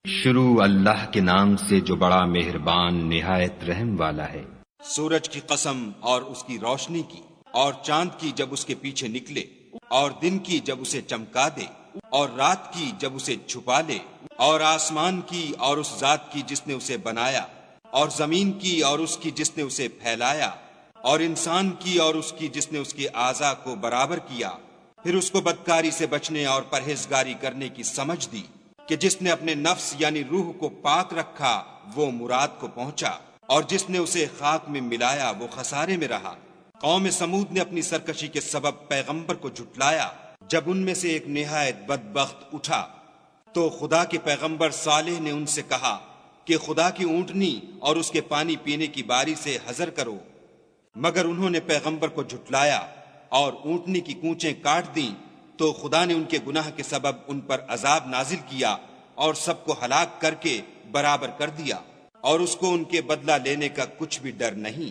شروع اللہ کے نام سے جو بڑا مہربان نہایت رحم والا ہے۔ سورج کی قسم اور اس کی روشنی کی، اور چاند کی جب اس کے پیچھے نکلے، اور دن کی جب اسے چمکا دے، اور رات کی جب اسے چھپا لے، اور آسمان کی اور اس ذات کی جس نے اسے بنایا، اور زمین کی اور اس کی جس نے اسے پھیلایا، اور انسان کی اور اس کی جس نے اس کے اعضاء کو برابر کیا، پھر اس کو بدکاری سے بچنے اور پرہیزگاری کرنے کی سمجھ دی کہ جس نے اپنے نفس یعنی روح کو پاک رکھا وہ مراد کو پہنچا، اور جس نے اسے خاک میں ملایا وہ خسارے میں رہا۔ قوم سمود نے اپنی سرکشی کے سبب پیغمبر کو جھٹلایا۔ جب ان میں سے ایک نہایت بدبخت اٹھا تو خدا کے پیغمبر صالح نے ان سے کہا کہ خدا کی اونٹنی اور اس کے پانی پینے کی باری سے حذر کرو، مگر انہوں نے پیغمبر کو جھٹلایا اور اونٹنی کی کونچیں کاٹ دیں، تو خدا نے ان کے گناہ کے سبب ان پر عذاب نازل کیا اور سب کو ہلاک کر کے برابر کر دیا، اور اس کو ان کے بدلہ لینے کا کچھ بھی ڈر نہیں۔